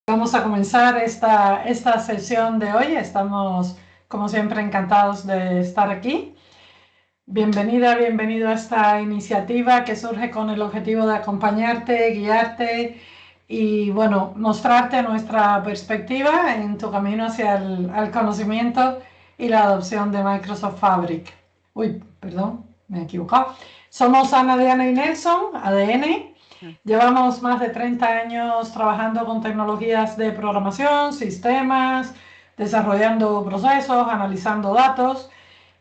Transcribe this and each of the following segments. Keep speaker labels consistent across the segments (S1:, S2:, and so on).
S1: Vamos a comenzar esta sesión de hoy. Estamos, como siempre, encantados de estar aquí. Bienvenida, bienvenido a esta iniciativa que surge con el objetivo de acompañarte, guiarte y, bueno, mostrarte nuestra perspectiva en tu camino hacia el conocimiento y la adopción de Microsoft Fabric. Uy, perdón, me he equivocado. Somos Ana, Diana y Nelson, ADN. Llevamos más de 30 años trabajando con tecnologías de programación, sistemas, desarrollando procesos, analizando datos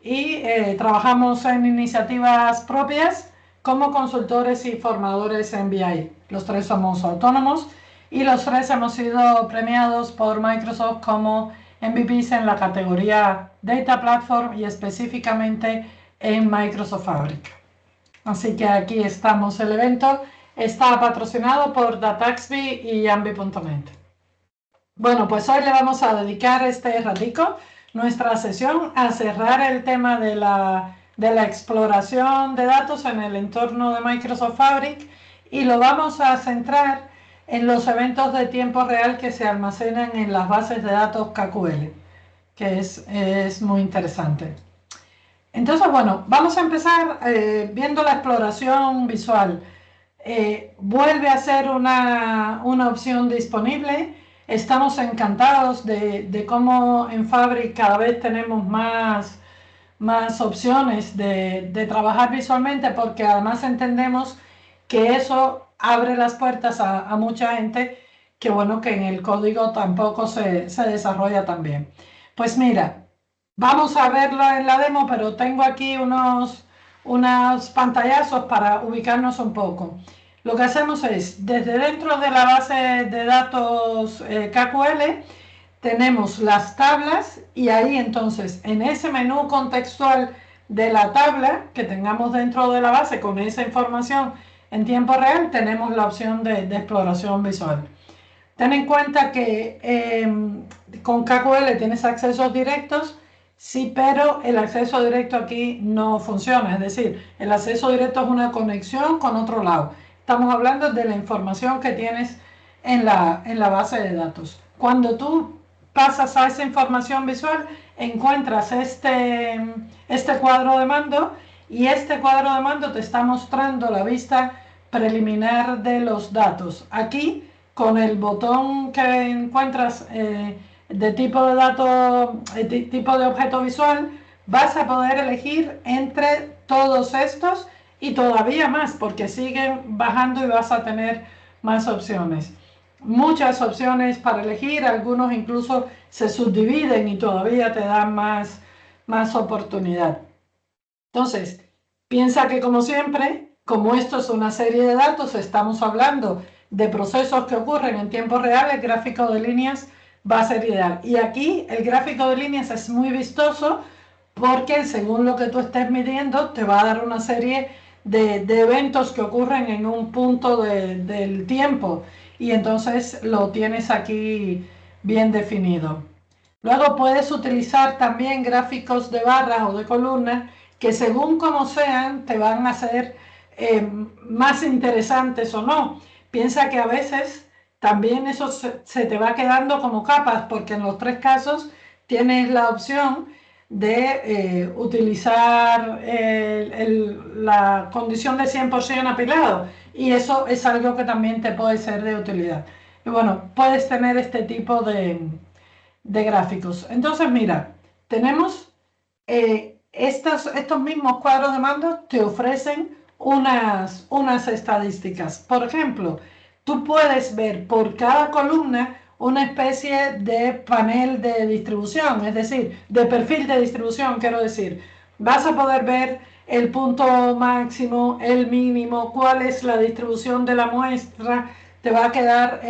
S1: y trabajamos en iniciativas propias como consultores y formadores en BI. Los tres somos autónomos y los tres hemos sido premiados por Microsoft como MVPs en la categoría Data Platform y específicamente en Microsoft Fabric. Así que aquí estamos. El evento está patrocinado por Dataxby y Ambi.net. Bueno, pues hoy le vamos a dedicar este ratico, nuestra sesión, a cerrar el tema de la exploración de datos en el entorno de Microsoft Fabric y lo vamos a centrar en los eventos de tiempo real que se almacenan en las bases de datos KQL, que es muy interesante. Entonces, bueno, vamos a empezar viendo la exploración visual. Vuelve a ser una opción disponible. Estamos encantados de cómo en Fabric cada vez tenemos más opciones de trabajar visualmente, porque además entendemos que eso abre las puertas a mucha gente que, bueno, que en el código tampoco se desarrolla tan bien. Pues mira, vamos a verlo en la demo, pero tengo aquí unos pantallazos para ubicarnos un poco. Lo que hacemos es, desde dentro de la base de datos KQL, tenemos las tablas y ahí entonces, en ese menú contextual de la tabla que tengamos dentro de la base con esa información en tiempo real, tenemos la opción de exploración visual. Ten en cuenta que con KQL tienes accesos directos, sí, pero el acceso directo aquí no funciona. Es decir, el acceso directo es una conexión con otro lado. Estamos hablando de la información que tienes en la base de datos. Cuando tú pasas a esa información visual, encuentras este cuadro de mando y este cuadro de mando te está mostrando la vista preliminar de los datos. Aquí, con el botón que encuentras de tipo de dato, tipo de objeto visual, vas a poder elegir entre todos estos y todavía más, porque siguen bajando y vas a tener más opciones. Muchas opciones para elegir, algunos incluso se subdividen y todavía te dan más oportunidad. Entonces, piensa que como siempre, como esto es una serie de datos, estamos hablando de procesos que ocurren en tiempo real, el gráfico de líneas va a ser ideal. Y aquí el gráfico de líneas es muy vistoso porque según lo que tú estés midiendo, te va a dar una serie de eventos que ocurren en un punto del tiempo y entonces lo tienes aquí bien definido. Luego puedes utilizar también gráficos de barras o de columnas que según como sean te van a ser más interesantes o no. Piensa que a veces también eso se te va quedando como capas, porque en los tres casos tienes la opción de utilizar la condición de 100% apilado y eso es algo que también te puede ser de utilidad. Y bueno, puedes tener este tipo de gráficos. Entonces, mira, tenemos estos mismos cuadros de mando te ofrecen unas estadísticas. Por ejemplo, tú puedes ver por cada columna una especie de panel de distribución, es decir, de perfil de distribución, quiero decir. Vas a poder ver el punto máximo, el mínimo, cuál es la distribución de la muestra, te va a quedar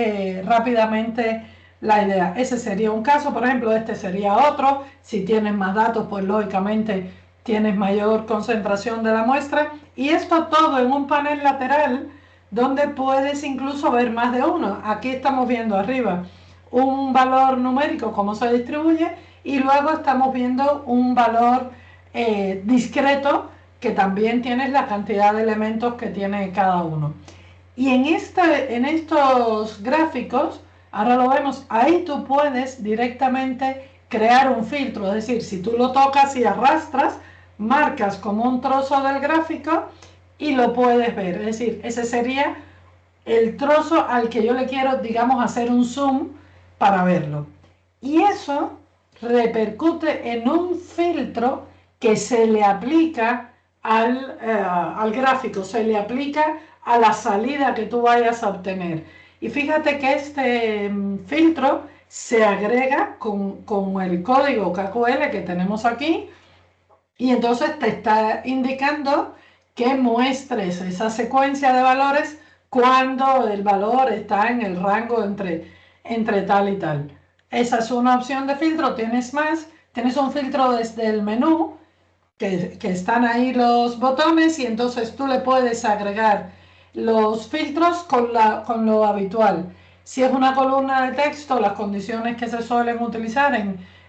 S1: rápidamente la idea. Ese sería un caso, por ejemplo, este sería otro. Si tienes más datos, pues lógicamente tienes mayor concentración de la muestra. Y esto todo en un panel lateral donde puedes incluso ver más de uno. Aquí estamos viendo arriba un valor numérico, cómo se distribuye, y luego estamos viendo un valor discreto que también tienes la cantidad de elementos que tiene cada uno. Y en estos gráficos Ahora lo vemos, ahí tú puedes directamente crear un filtro, es decir, si tú lo tocas y arrastras, marcas como un trozo del gráfico y lo puedes ver, es decir, ese sería el trozo al que yo le quiero, digamos, hacer un zoom para verlo. Y eso repercute en un filtro que se le aplica al gráfico, se le aplica a la salida que tú vayas a obtener. Y fíjate que este filtro se agrega con el código KQL que tenemos aquí y entonces te está indicando que muestres esa secuencia de valores cuando el valor está en el rango entre tal y tal. Esa es una opción de filtro. Tienes más, tienes un filtro desde el menú, que están ahí los botones y entonces tú le puedes agregar los filtros con lo habitual. Si es una columna de texto, las condiciones que se suelen utilizar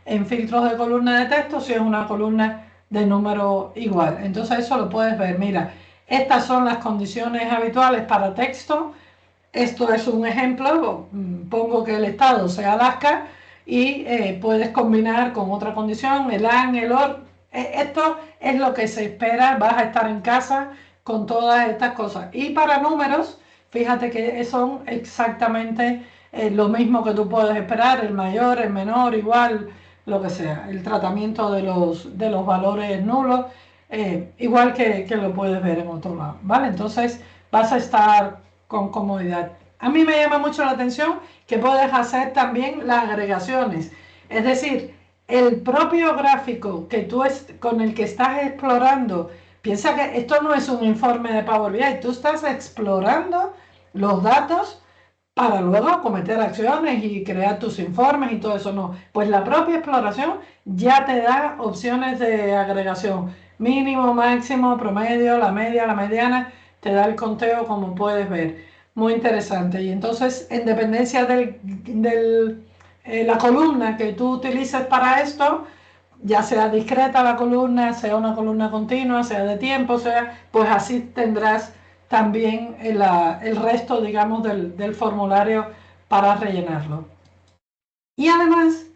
S1: en filtros de columna de texto, si es una columna de número igual. Entonces eso lo puedes ver. Mira, estas son las condiciones habituales para texto. Esto es un ejemplo, pongo que el estado sea Alaska y puedes combinar con otra condición, el AN, el OR. Esto es lo que se espera, vas a estar en casa con todas estas cosas. Y para números, fíjate que son exactamente lo mismo que tú puedes esperar, el mayor, el menor, igual, lo que sea. El tratamiento de los valores nulos, igual que lo puedes ver en otro lado, ¿vale? Entonces vas a estar con comodidad. A mí me llama mucho la atención que puedes hacer también las agregaciones. Es decir, el propio gráfico que con el que estás explorando, piensa que esto no es un informe de Power BI, tú estás explorando los datos para luego cometer acciones y crear tus informes y todo eso. No, pues la propia exploración ya te da opciones de agregación. Mínimo, máximo, promedio, la media, la mediana, te da el conteo como puedes ver. Muy interesante. Y entonces, en dependencia la columna que tú utilices para esto, ya sea discreta la columna, sea una columna continua, sea de tiempo, sea, pues así tendrás también el resto, digamos, del formulario para rellenarlo. Y además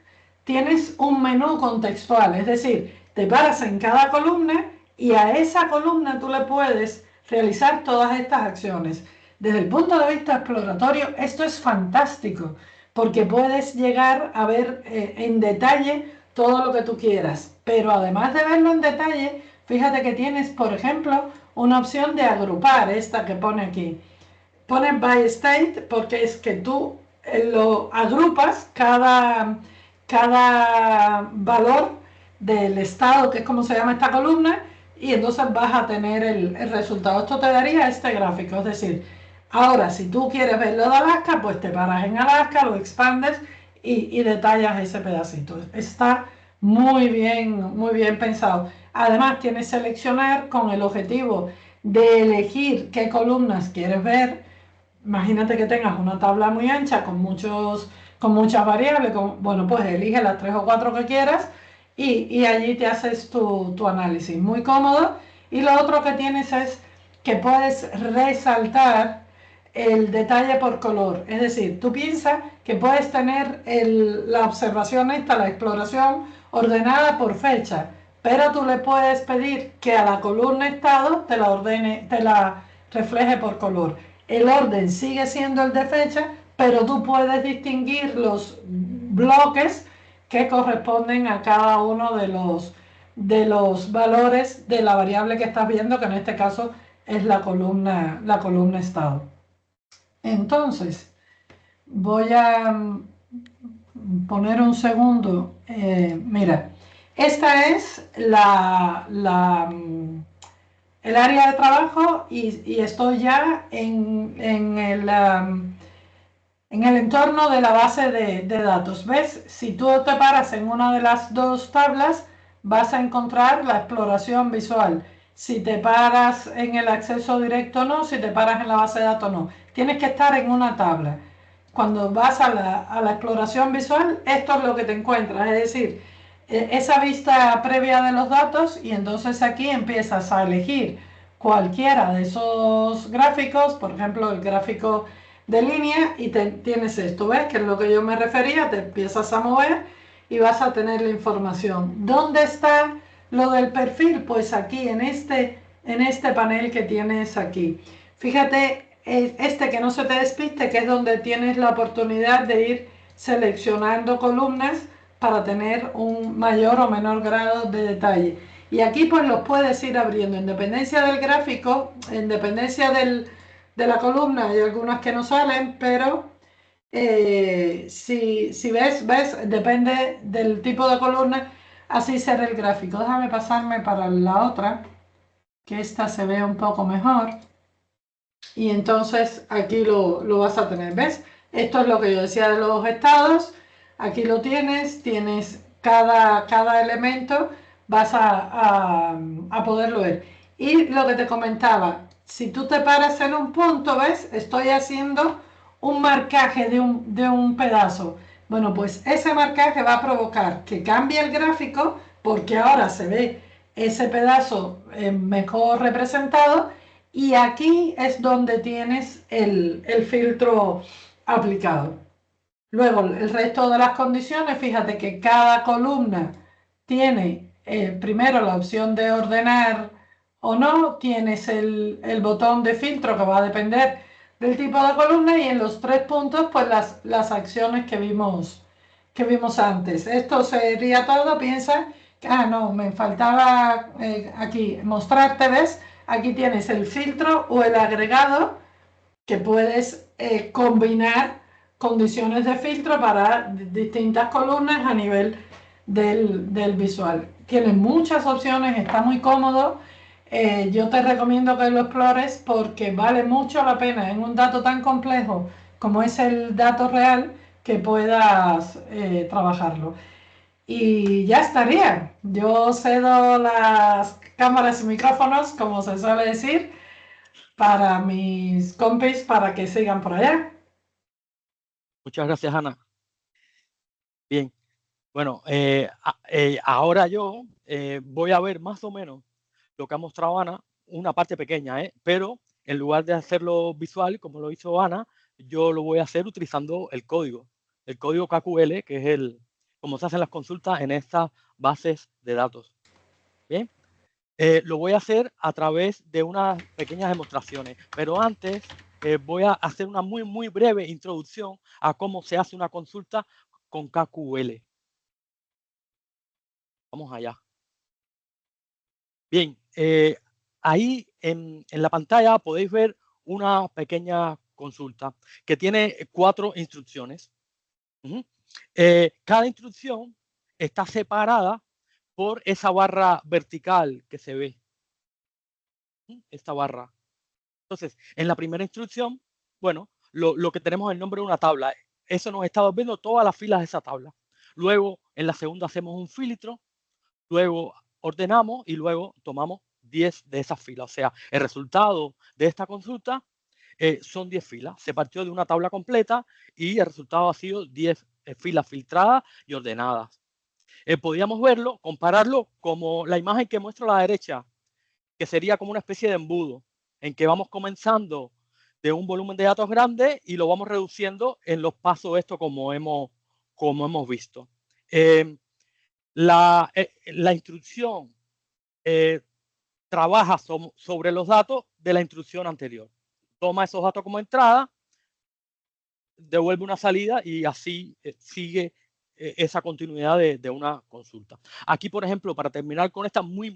S1: tienes un menú contextual, es decir, te paras en cada columna y a esa columna tú le puedes realizar todas estas acciones. Desde el punto de vista exploratorio, esto es fantástico porque puedes llegar a ver en detalle todo lo que tú quieras. Pero además de verlo en detalle, fíjate que tienes, por ejemplo, una opción de agrupar, esta que pone aquí. Pone by state porque es que tú lo agrupas cada valor del estado, que es como se llama esta columna, y entonces vas a tener el resultado. Esto te daría este gráfico, es decir, ahora si tú quieres ver lo de Alaska, pues te paras en Alaska, lo expandes y detallas ese pedacito. Está muy bien pensado. Además, tienes seleccionar con el objetivo de elegir qué columnas quieres ver. Imagínate que tengas una tabla muy ancha con muchas variables, bueno, pues elige las 3 o 4 que quieras y allí te haces tu análisis. Muy cómodo. Y lo otro que tienes es que puedes resaltar el detalle por color. Es decir, tú piensas que puedes tener la observación esta, la exploración, ordenada por fecha, pero tú le puedes pedir que a la columna estado te la refleje por color. El orden sigue siendo el de fecha, pero tú puedes distinguir los bloques que corresponden a cada uno de los valores de la variable que estás viendo, que en este caso es la columna estado. Entonces, voy a poner un segundo. Mira, esta es el área de trabajo y estoy ya en el entorno de la base de datos. ¿Ves? Si tú te paras en una de las dos tablas, vas a encontrar la exploración visual. Si te paras en el acceso directo, no. Si te paras en la base de datos, no. Tienes que estar en una tabla. Cuando vas a la exploración visual, esto es lo que te encuentras. Es decir, esa vista previa de los datos y entonces aquí empiezas a elegir cualquiera de esos gráficos, por ejemplo, el gráfico de línea y tienes esto, ¿ves? Que es lo que yo me refería, te empiezas a mover y vas a tener la información. ¿Dónde está lo del perfil? Pues aquí, en este panel que tienes aquí. Fíjate, este que no se te despiste, que es donde tienes la oportunidad de ir seleccionando columnas para tener un mayor o menor grado de detalle. Y aquí pues los puedes ir abriendo, en dependencia del gráfico, en dependencia de la columna, hay algunas que no salen, pero si ves, depende del tipo de columna, así será el gráfico. Déjame pasarme para la otra, que esta se ve un poco mejor. Y entonces aquí lo vas a tener, ¿ves? Esto es lo que yo decía de los estados. Aquí lo tienes cada elemento, vas a poderlo ver. Y lo que te comentaba, si tú te paras en un punto, ¿ves? Estoy haciendo un marcaje de un pedazo. Bueno, pues ese marcaje va a provocar que cambie el gráfico porque ahora se ve ese pedazo mejor representado y aquí es donde tienes el filtro aplicado. Luego, el resto de las condiciones, fíjate que cada columna tiene primero la opción de ordenar o no, tienes el botón de filtro que va a depender del tipo de columna y en los 3 puntos pues las acciones que vimos antes. Esto sería todo, piensa, no, me faltaba aquí mostrarte, ¿ves? Aquí tienes el filtro o el agregado que puedes combinar condiciones de filtro para distintas columnas a nivel del visual. Tiene muchas opciones, está muy cómodo. Yo te recomiendo que lo explores porque vale mucho la pena en un dato tan complejo como es el dato real que puedas trabajarlo. Y ya estaría. Yo cedo las cámaras y micrófonos, como se suele decir, para mis compis para que sigan por allá.
S2: Muchas gracias, Ana. Bien, bueno, ahora yo voy a ver más o menos lo que ha mostrado Ana, una parte pequeña, pero en lugar de hacerlo visual, como lo hizo Ana, yo lo voy a hacer utilizando el código KQL, que es como se hacen las consultas en estas bases de datos. Bien, lo voy a hacer a través de unas pequeñas demostraciones, pero antes voy a hacer una muy breve introducción a cómo se hace una consulta con KQL. Vamos allá. Bien, ahí en la pantalla podéis ver una pequeña consulta que tiene 4 instrucciones. Cada instrucción está separada por esa barra vertical que se ve. Esta barra. Entonces, en la primera instrucción, bueno, lo que tenemos es el nombre de una tabla. Eso nos está viendo todas las filas de esa tabla. Luego, en la segunda hacemos un filtro, luego ordenamos y luego tomamos 10 de esas filas. O sea, el resultado de esta consulta son 10 filas. Se partió de una tabla completa y el resultado ha sido 10 filas filtradas y ordenadas. Podríamos verlo, compararlo como la imagen que muestro a la derecha, que sería como una especie de embudo, en que vamos comenzando de un volumen de datos grande y lo vamos reduciendo en los pasos esto como hemos visto. La instrucción trabaja sobre los datos de la instrucción anterior. Toma esos datos como entrada, devuelve una salida y así sigue esa continuidad de una consulta. Aquí, por ejemplo, para terminar con esta muy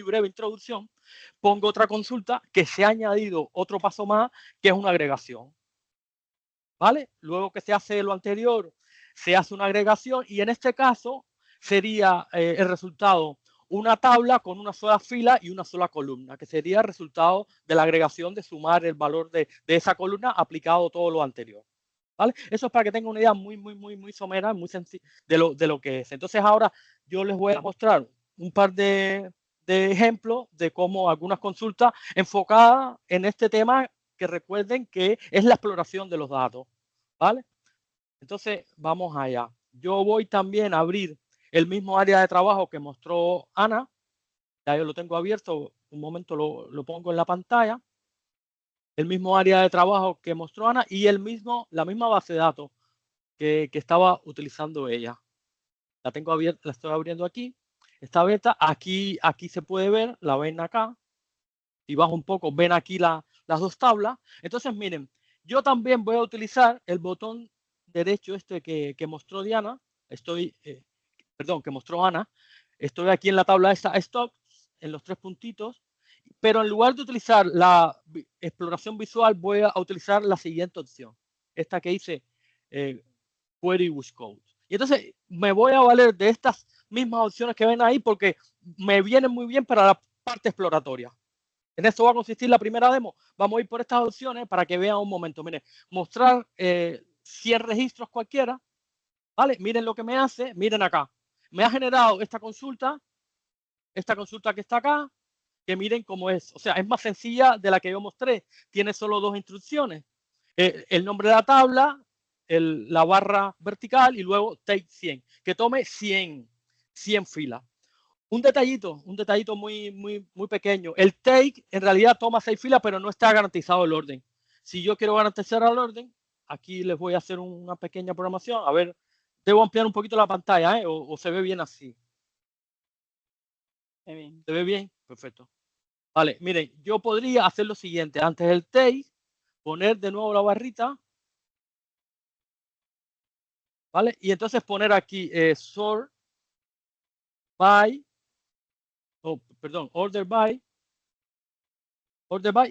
S2: breve introducción, pongo otra consulta que se ha añadido otro paso más, que es una agregación. ¿Vale? Luego que se hace lo anterior, se hace una agregación y en este caso sería el resultado una tabla con una sola fila y una sola columna, que sería el resultado de la agregación de sumar el valor de esa columna aplicado todo lo anterior. ¿Vale? Eso es para que tengan una idea muy somera, muy sencilla de lo que es. Entonces ahora yo les voy a mostrar un par de ejemplos de cómo algunas consultas enfocadas en este tema, que recuerden que es la exploración de los datos. ¿Vale? Entonces vamos allá. Yo voy también a abrir el mismo área de trabajo que mostró Ana. Ya yo lo tengo abierto. Un momento lo pongo en la pantalla. el mismo área de trabajo que mostró Ana y la misma base de datos que estaba utilizando ella. La tengo abierta, la estoy abriendo aquí. Está abierta. Aquí se puede ver, la ven acá. Si bajo un poco, ven aquí las dos tablas. Entonces, miren, yo también voy a utilizar el botón derecho este que mostró Diana. Que mostró Ana. Estoy aquí en la tabla esta stock, en los 3 puntitos. Pero en lugar de utilizar la exploración visual, voy a utilizar la siguiente opción. Esta que dice Query with Code. Y entonces me voy a valer de estas mismas opciones que ven ahí porque me vienen muy bien para la parte exploratoria. En esto va a consistir la primera demo. Vamos a ir por estas opciones para que vean un momento. Miren, mostrar 100 registros cualquiera. ¿Vale? Miren lo que me hace. Miren acá. Me ha generado esta consulta que está acá, que miren cómo es. O sea, es más sencilla de la que yo mostré. Tiene solo 2 instrucciones. El nombre de la tabla, la barra vertical y luego take 100. Que tome 100 filas. Un detallito muy pequeño. El take en realidad toma 6 filas, pero no está garantizado el orden. Si yo quiero garantizar el orden, aquí les voy a hacer una pequeña programación. A ver, debo ampliar un poquito la pantalla, o se ve bien así. ¿Se ve bien? Perfecto. Vale, miren, yo podría hacer lo siguiente. Antes del take, poner de nuevo la barrita. ¿Vale? Y entonces poner aquí sort by, order by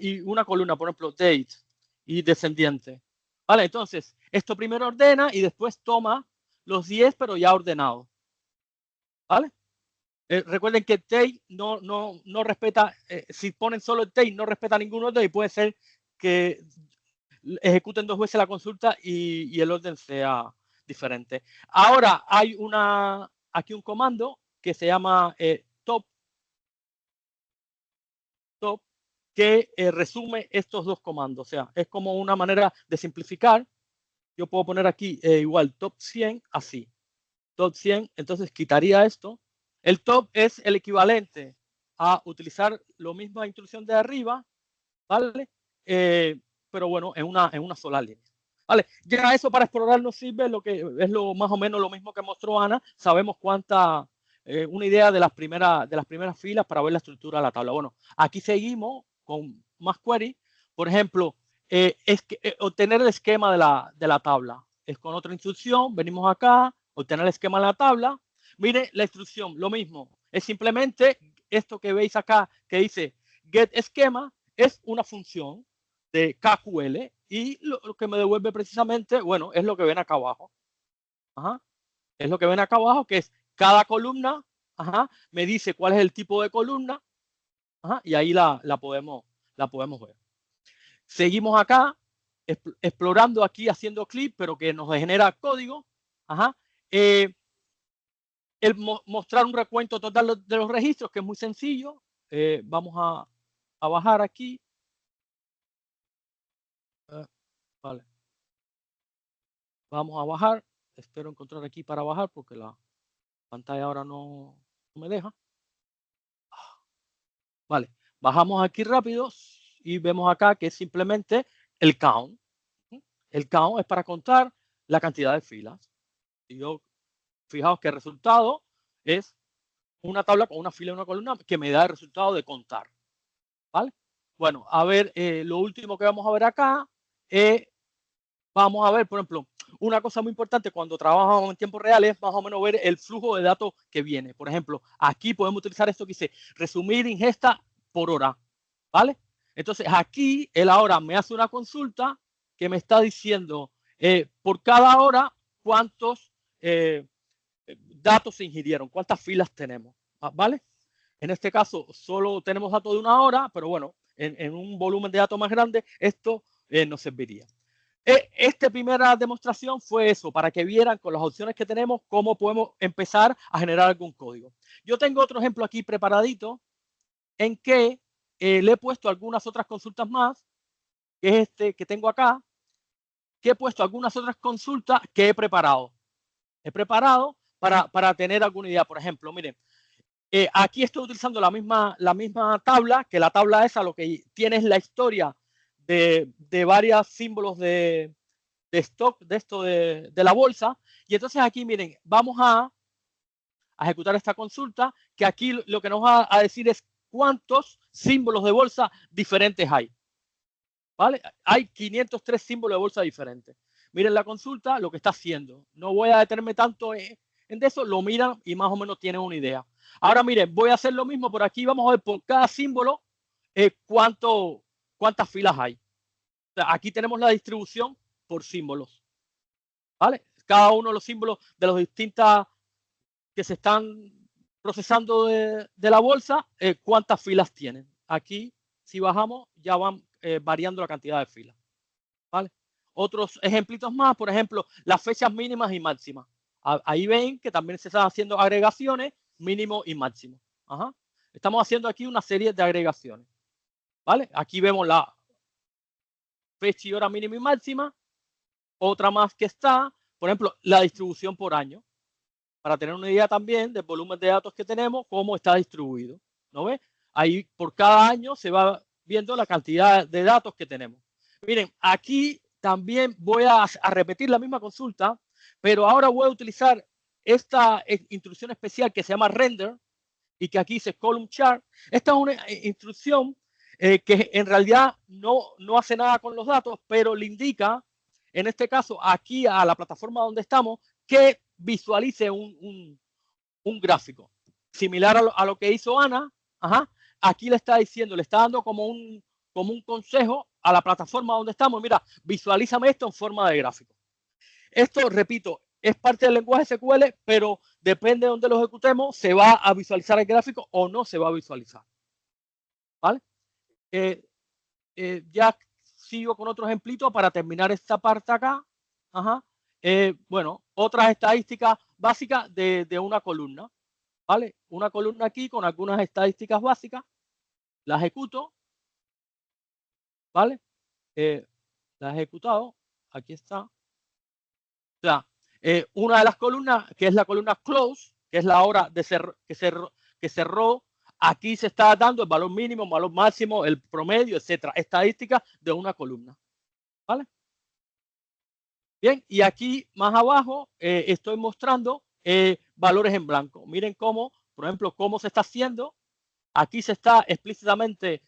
S2: y una columna, por ejemplo, date y descendiente. ¿Vale? Entonces, esto primero ordena y después toma los 10, pero ya ordenado. ¿Vale? Recuerden que take no respeta, si ponen solo el take, no respeta ningún orden y puede ser que ejecuten 2 veces la consulta y el orden sea diferente. Ahora hay aquí un comando que se llama top, que resume estos 2 comandos. O sea, es como una manera de simplificar. Yo puedo poner aquí igual top 100 así. Top 100, entonces quitaría esto. El top es el equivalente a utilizar la misma instrucción de arriba, ¿vale? Pero bueno, en una sola línea. Vale, ya eso para explorar nos sirve, lo que es más o menos lo mismo que mostró Ana. Sabemos una idea de las primeras filas para ver la estructura de la tabla. Bueno, aquí seguimos con más query. Por ejemplo, obtener el esquema de la tabla. Es con otra instrucción, venimos acá, obtener el esquema de la tabla. Mire la instrucción, lo mismo. Es simplemente esto que veis acá que dice get esquema, es una función de KQL y lo que me devuelve precisamente, bueno, es lo que ven acá abajo. Ajá. Es lo que ven acá abajo, que es cada columna, me dice cuál es el tipo de columna, y ahí la podemos ver. Seguimos acá, explorando aquí, haciendo clic, pero que nos genera código. Mostrar un recuento total de los registros, que es muy sencillo. Vamos a bajar aquí. Vale. Vamos a bajar. Espero encontrar aquí para bajar porque la pantalla ahora no me deja. Vale, bajamos aquí rápido y vemos acá que es simplemente el count. El count es para contar la cantidad de filas. Y fijaos que el resultado es una tabla con una fila y una columna que me da el resultado de contar. ¿Vale? Bueno, a ver, lo último que vamos a ver acá, vamos a ver, por ejemplo, una cosa muy importante cuando trabajamos en tiempo real es más o menos ver el flujo de datos que viene. Por ejemplo, aquí podemos utilizar esto que dice resumir ingesta por hora. ¿Vale? Entonces, aquí él ahora me hace una consulta que me está diciendo por cada hora cuántos datos se ingirieron, cuántas filas tenemos. ¿Vale? En este caso, solo tenemos datos de una hora, pero bueno, en un volumen de datos más grande, esto nos serviría. Esta primera demostración fue eso, para que vieran con las opciones que tenemos cómo podemos empezar a generar algún código. Yo tengo otro ejemplo aquí preparadito en que le he puesto algunas otras consultas más, que es este que tengo acá, que he puesto algunas otras consultas que he preparado. He preparado para tener alguna idea. Por ejemplo, miren, aquí estoy utilizando la misma tabla, que la tabla esa lo que tiene es la historia de varios símbolos de stock de esto de la bolsa. Y entonces aquí, miren, vamos a ejecutar esta consulta, que aquí lo que nos va a decir es cuántos símbolos de bolsa diferentes hay. ¿Vale? Hay 503 símbolos de bolsa diferentes. Miren la consulta, lo que está haciendo. No voy a detenerme tanto en eso, lo miran y más o menos tienen una idea. Ahora miren, voy a hacer lo mismo por aquí. Vamos a ver por cada símbolo cuántas filas hay. O sea, aquí tenemos la distribución por símbolos. ¿Vale? Cada uno de los símbolos de los distintas que se están procesando de la bolsa, cuántas filas tienen. Aquí, si bajamos, ya van variando la cantidad de filas. ¿Vale? Otros ejemplitos más, por ejemplo, las fechas mínimas y máximas. Ahí ven que también se están haciendo agregaciones mínimo y máximo. Ajá. Estamos haciendo aquí una serie de agregaciones. ¿Vale? Aquí vemos la fecha y hora mínima y máxima. Otra más que está, por ejemplo, la distribución por año. Para tener una idea también del volumen de datos que tenemos, cómo está distribuido. ¿No ve? Ahí por cada año se va viendo la cantidad de datos que tenemos. Miren, aquí también voy a repetir la misma consulta, pero ahora voy a utilizar esta instrucción especial que se llama render y que aquí dice column chart. Esta es una instrucción que en realidad no hace nada con los datos, pero le indica, en este caso, aquí a la plataforma donde estamos, que visualice un gráfico. Similar a lo que hizo Ana, ajá, aquí le está diciendo, le está dando como un consejo a la plataforma donde estamos. Mira, visualízame esto en forma de gráfico. Esto, repito, es parte del lenguaje SQL, pero depende de donde lo ejecutemos, se va a visualizar el gráfico o no se va a visualizar. ¿Vale? Ya sigo con otro ejemplito para terminar esta parte acá. Ajá. Bueno, otras estadísticas básicas de una columna. ¿Vale? Una columna aquí con algunas estadísticas básicas. La ejecuto. ¿Vale? La he ejecutado. Aquí está. O sea, una de las columnas, que es la columna close, que es la hora de que cerró. Aquí se está dando el valor mínimo, el valor máximo, el promedio, etcétera. Estadísticas de una columna. ¿Vale? Bien, y aquí más abajo estoy mostrando valores en blanco. Miren cómo, por ejemplo, cómo se está haciendo. Aquí se está explícitamente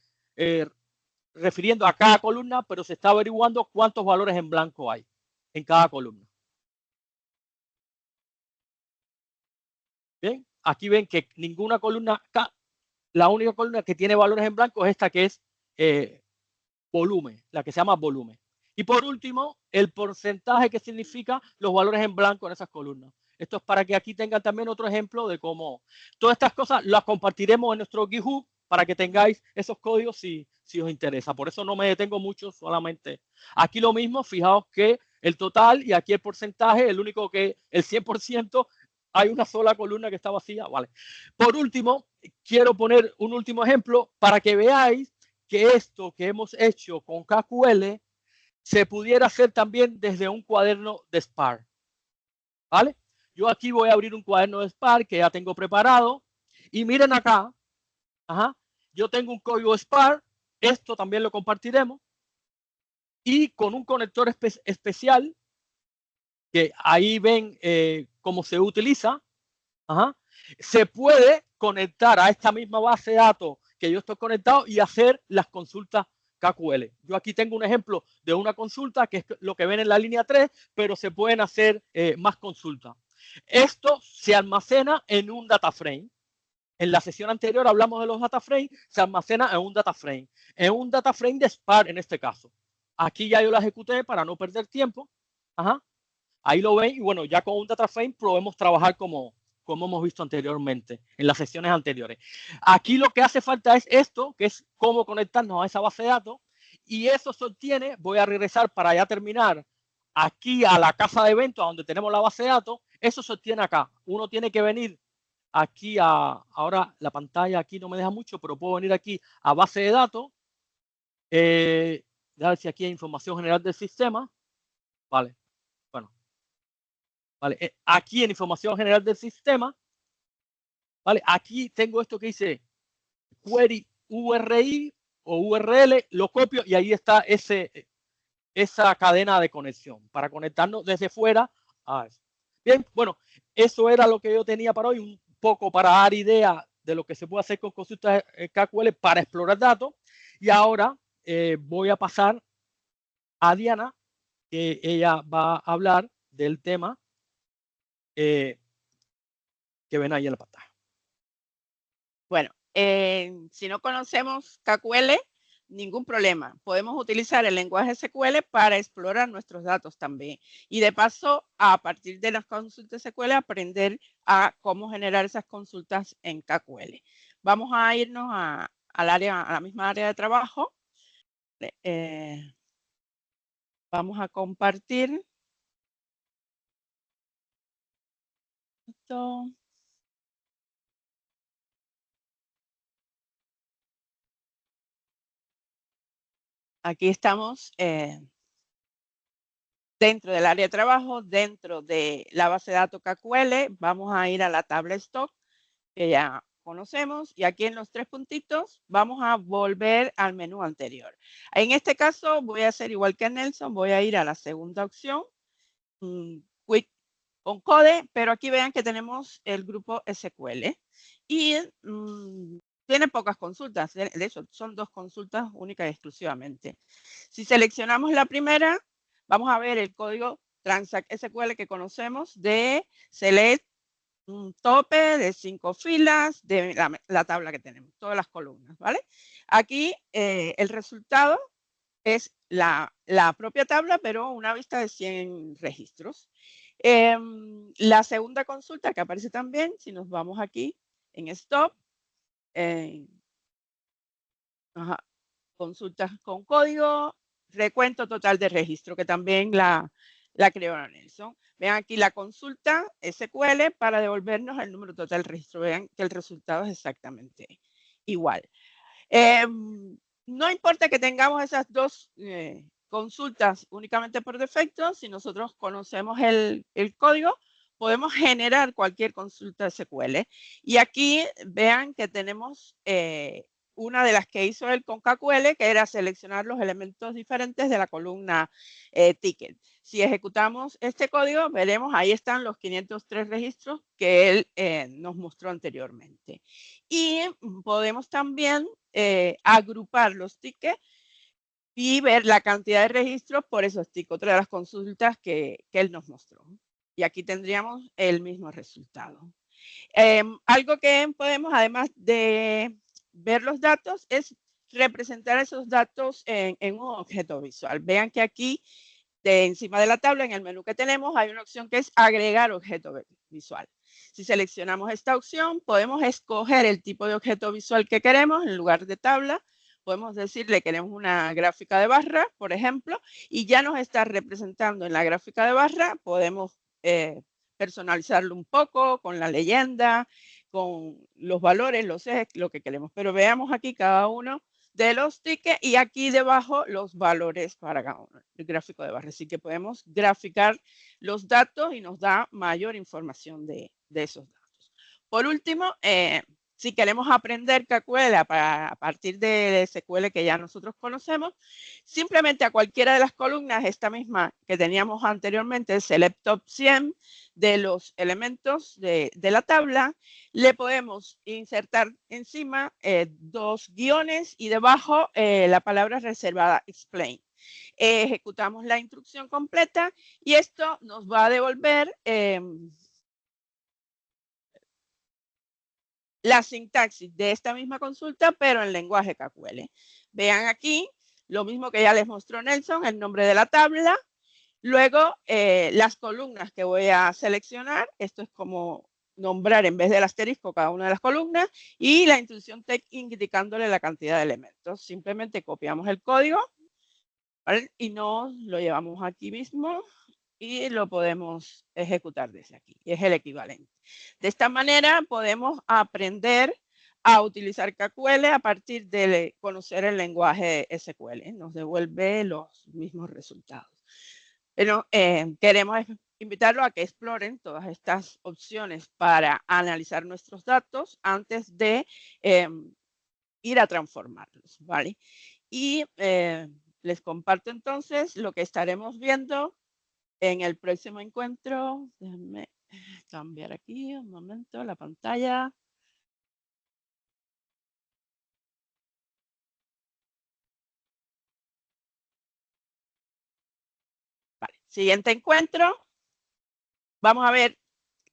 S2: refiriendo a cada columna, pero se está averiguando cuántos valores en blanco hay en cada columna. Bien, aquí ven que ninguna columna, la única columna que tiene valores en blanco es esta que es volumen, la que se llama volumen. Y por último, el porcentaje que significa los valores en blanco en esas columnas. Esto es para que aquí tengan también otro ejemplo de cómo todas estas cosas las compartiremos en nuestro GitHub para que tengáis esos códigos si os interesa. Por eso no me detengo mucho solamente. Aquí lo mismo, fijaos que el total y aquí el porcentaje, el único que el 100%, hay una sola columna que está vacía. Vale. Por último, quiero poner un último ejemplo para que veáis que esto que hemos hecho con KQL se pudiera hacer también desde un cuaderno de Spark. ¿Vale? Yo aquí voy a abrir un cuaderno de Spark que ya tengo preparado. Y miren acá. Ajá, yo tengo un código Spark. Esto también lo compartiremos. Y con un conector especial, que ahí ven cómo se utiliza. Ajá, se puede conectar a esta misma base de datos que yo estoy conectado y hacer las consultas KQL. Yo aquí tengo un ejemplo de una consulta que es lo que ven en la línea 3, pero se pueden hacer más consultas. Esto se almacena en un data frame. En la sesión anterior hablamos de los data frames, se almacena en un data frame de Spark en este caso. Aquí ya yo la ejecuté para no perder tiempo. Ajá. Ahí lo ven y bueno, ya con un data frame podemos trabajar como hemos visto anteriormente, en las sesiones anteriores. Aquí lo que hace falta es esto, que es cómo conectarnos a esa base de datos, y eso se obtiene, voy a regresar para ya terminar, aquí a la casa de eventos, donde tenemos la base de datos, eso se obtiene acá. Uno tiene que venir aquí ahora la pantalla aquí no me deja mucho, pero puedo venir aquí a base de datos, a ver si aquí hay información general del sistema, vale. ¿Vale? Aquí en información general del sistema, ¿vale? Aquí tengo esto que dice query URI o URL, lo copio y ahí está esa cadena de conexión para conectarnos desde fuera a eso. Bien, bueno, eso era lo que yo tenía para hoy, un poco para dar idea de lo que se puede hacer con consultas KQL para explorar datos. Y ahora voy a pasar a Diana, que ella va a hablar del tema que ven ahí en la pantalla.
S3: Bueno, si no conocemos KQL, ningún problema. Podemos utilizar el lenguaje SQL para explorar nuestros datos también. Y de paso, a partir de las consultas SQL, aprender a cómo generar esas consultas en KQL. Vamos a irnos a la misma área de trabajo. Vamos a compartir esto. Aquí estamos dentro del área de trabajo, dentro de la base de datos KQL. Vamos a ir a la tabla stock que ya conocemos y aquí en los 3 puntitos vamos a volver al menú anterior. En este caso voy a hacer igual que Nelson, voy a ir a la segunda opción, Quick on Code, pero aquí vean que tenemos el grupo SQL y tiene pocas consultas, de hecho son 2 consultas únicas y exclusivamente. Si seleccionamos la primera, vamos a ver el código Transact SQL que conocemos de select un tope de 5 filas de la tabla que tenemos, todas las columnas, ¿vale? Aquí el resultado es la propia tabla, pero una vista de 100 registros. La segunda consulta que aparece también, si nos vamos aquí en Stop, consultas con código, recuento total de registro, que también la creó Nelson. Vean aquí la consulta SQL para devolvernos el número total de registro. Vean que el resultado es exactamente igual. No importa que tengamos esas 2 consultas únicamente por defecto, si nosotros conocemos el código, podemos generar cualquier consulta SQL. Y aquí vean que tenemos una de las que hizo él con KQL, que era seleccionar los elementos diferentes de la columna ticket. Si ejecutamos este código, veremos ahí están los 503 registros que él nos mostró anteriormente. Y podemos también agrupar los tickets y ver la cantidad de registros por esos tickets, otra de las consultas que él nos mostró. Y aquí tendríamos el mismo resultado. Algo que podemos, además de ver los datos, es representar esos datos en un objeto visual. Vean que aquí, encima de la tabla, en el menú que tenemos, hay una opción que es agregar objeto visual. Si seleccionamos esta opción, podemos escoger el tipo de objeto visual que queremos en lugar de tabla. Podemos decirle que queremos una gráfica de barra, por ejemplo, y ya nos está representando en la gráfica de barra. Podemos personalizarlo un poco con la leyenda, con los valores, los ejes, lo que queremos. Pero veamos aquí cada uno de los tickets y aquí debajo los valores para cada uno, el gráfico de barra. Así que podemos graficar los datos y nos da mayor información de esos datos. Por último, si queremos aprender KQL a partir de SQL que ya nosotros conocemos, simplemente a cualquiera de las columnas, esta misma que teníamos anteriormente, Select Top 100 de los elementos de la tabla, le podemos insertar encima 2 guiones y debajo la palabra reservada Explain. Ejecutamos la instrucción completa y esto nos va a devolver la sintaxis de esta misma consulta, pero en lenguaje KQL. Vean aquí lo mismo que ya les mostró Nelson, el nombre de la tabla. Luego, las columnas que voy a seleccionar. Esto es como nombrar en vez del asterisco cada una de las columnas. Y la instrucción text indicándole la cantidad de elementos. Simplemente copiamos el código, ¿vale? Y nos lo llevamos aquí mismo y lo podemos ejecutar desde aquí. Es el equivalente. De esta manera podemos aprender a utilizar KQL a partir de conocer el lenguaje SQL. Nos devuelve los mismos resultados. Pero queremos invitarlo a que exploren todas estas opciones para analizar nuestros datos antes de ir a transformarlos, ¿vale? Y les comparto entonces lo que estaremos viendo en el próximo encuentro. Déjenme cambiar aquí un momento la pantalla. Vale, siguiente encuentro. Vamos a ver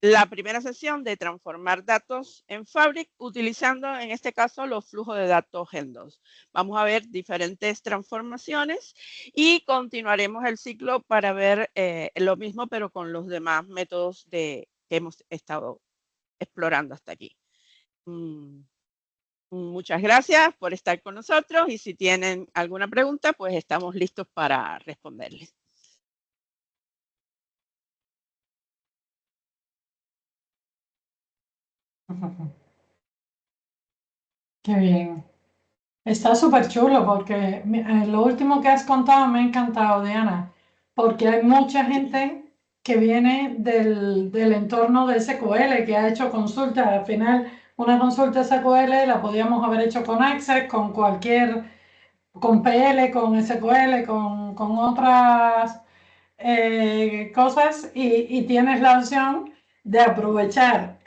S3: la primera sesión de transformar datos en Fabric utilizando en este caso los flujos de datos Gen 2. Vamos a ver diferentes transformaciones y continuaremos el ciclo para ver lo mismo pero con los demás métodos que hemos estado explorando hasta aquí. Muchas gracias por estar con nosotros y si tienen alguna pregunta pues estamos listos para responderles.
S1: Qué bien. Está súper chulo porque lo último que has contado me ha encantado, Diana, porque hay mucha gente que viene del entorno de SQL, que ha hecho consultas. Al final, una consulta SQL la podíamos haber hecho con Access, con cualquier, con PL, con SQL, con otras cosas y tienes la opción de aprovechar,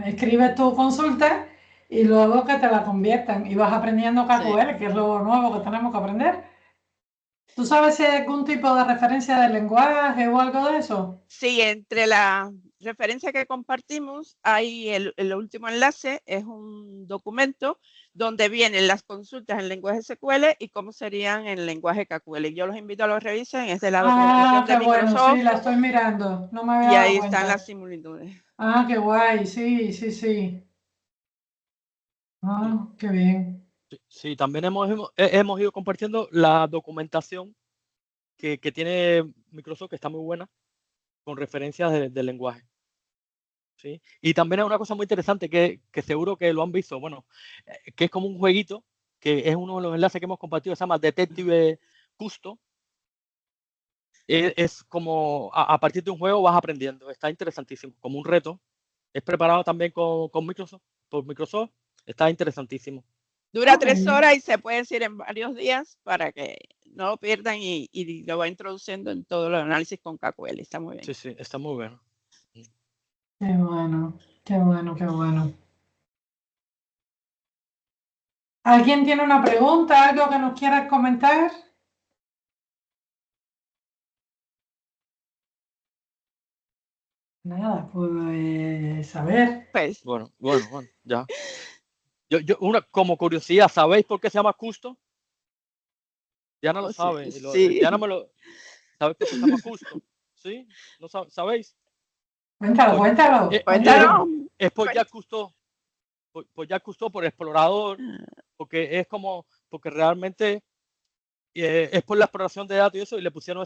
S1: escribes tu consulta y luego que te la conviertan y vas aprendiendo KQL, que es lo nuevo que tenemos que aprender. ¿Tú sabes si hay algún tipo de referencia de lenguaje o algo de eso?
S3: Sí, entre la referencia que compartimos, hay el último enlace, es un documento donde vienen las consultas en lenguaje SQL y cómo serían en lenguaje KQL. Yo los invito a los revisen, es de la documentación de Microsoft.
S1: Bueno, sí, la estoy mirando, no me había
S3: y
S1: dado
S3: ahí
S1: cuenta.
S3: están las similitudes.
S1: Ah, qué guay, sí, sí, sí. Ah, qué bien.
S2: Sí, también hemos ido compartiendo la documentación que tiene Microsoft, que está muy buena, con referencias del lenguaje. ¿Sí? Y también hay una cosa muy interesante que seguro que lo han visto, bueno, que es como un jueguito, que es uno de los enlaces que hemos compartido, se llama Detective Custo. Es como a partir de un juego vas aprendiendo, está interesantísimo, como un reto. Es preparado también con Microsoft, por Microsoft, está interesantísimo.
S3: Dura 3 horas y se puede decir en varios días para que no lo pierdan y lo va introduciendo en todos los análisis con KQL. Está muy bien.
S2: Sí, sí, está muy bueno.
S1: Qué bueno, qué bueno, qué bueno. ¿Alguien tiene una pregunta, algo que nos quieras comentar? Nada, pues a ver.
S3: Pues,
S2: Bueno, ya. Como curiosidad, ¿sabéis por qué se llama Custo? Ya no lo sabe.
S3: sí.
S2: Ya no me lo. ¿Sabéis por qué se llama Custo? ¿Sí? ¿No sabéis?
S1: Cuéntalo, cuéntalo.
S3: Cuéntalo.
S2: Es por Jacques Cousteau. Por Jacques Cousteau, por explorador, porque es como, porque realmente es por la exploración de datos y eso, y le pusieron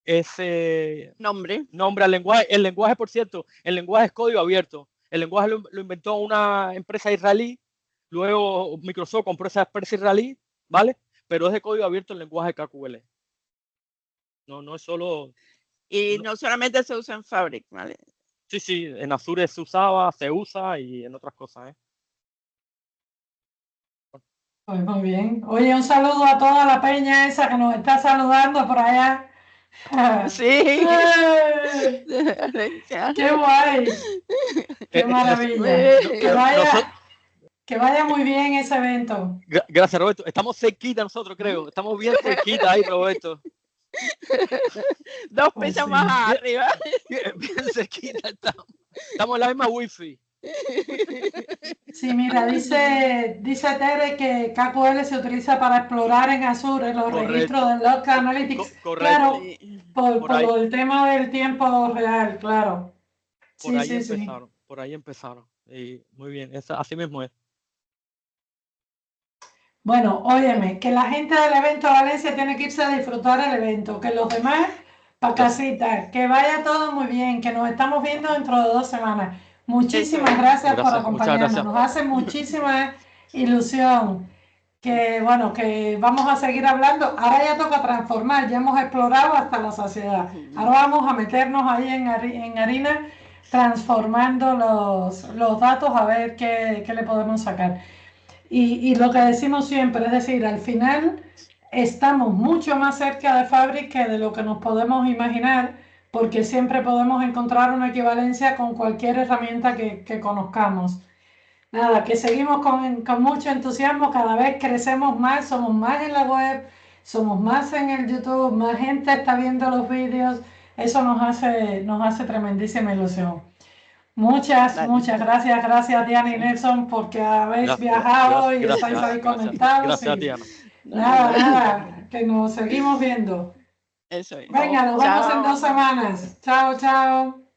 S2: ese nombre al lenguaje. El lenguaje, por cierto, el lenguaje es código abierto. El lenguaje lo inventó una empresa israelí, luego Microsoft compró esa empresa israelí, ¿vale? Pero es de código abierto el lenguaje KQL. No es solo...
S3: Y no solamente se usa en Fabric, ¿vale?
S2: Sí, sí, en Azure se usaba, se usa y en otras cosas, ¿eh?
S1: Pues muy bien. Oye, un saludo a toda la peña esa que nos está saludando por allá.
S3: Sí.
S1: ¡Qué guay! ¡Qué maravilla! Que vaya muy bien ese evento.
S2: Gracias, Roberto. Estamos cerquita nosotros, creo. Estamos bien cerquita ahí, Roberto.
S3: 2 pisos más arriba.
S2: Bien cerquita estamos. Estamos en la misma wifi.
S1: Sí, mira, dice Tere que KQL se utiliza para explorar en Azure los registros de Log Analytics. Claro, por el tema del tiempo real, claro.
S2: Por ahí empezaron, por ahí empezaron. Y muy bien, así mismo es.
S1: Bueno, óyeme, que la gente del evento de Valencia tiene que irse a disfrutar el evento, que los demás para casita, que vaya todo muy bien, que nos estamos viendo dentro de 2 semanas. Muchísimas gracias por acompañarnos, nos hace muchísima ilusión. Que bueno, que vamos a seguir hablando. Ahora ya toca transformar, ya hemos explorado hasta la saciedad. Ahora vamos a meternos ahí en harina transformando los datos a ver qué le podemos sacar. Y lo que decimos siempre, es decir, al final estamos mucho más cerca de Fabric que de lo que nos podemos imaginar, porque siempre podemos encontrar una equivalencia con cualquier herramienta que conozcamos. Nada, que seguimos con mucho entusiasmo, cada vez crecemos más, somos más en la web, somos más en el YouTube, más gente está viendo los vídeos, eso nos hace tremendísima ilusión. Muchas gracias Diana y Nelson porque habéis viajado y estáis ahí conectados.
S2: Gracias, Diana.
S1: Nada, que nos seguimos viendo.
S3: Eso es.
S1: Venga, nos vemos en 2 semanas. Chao, chao.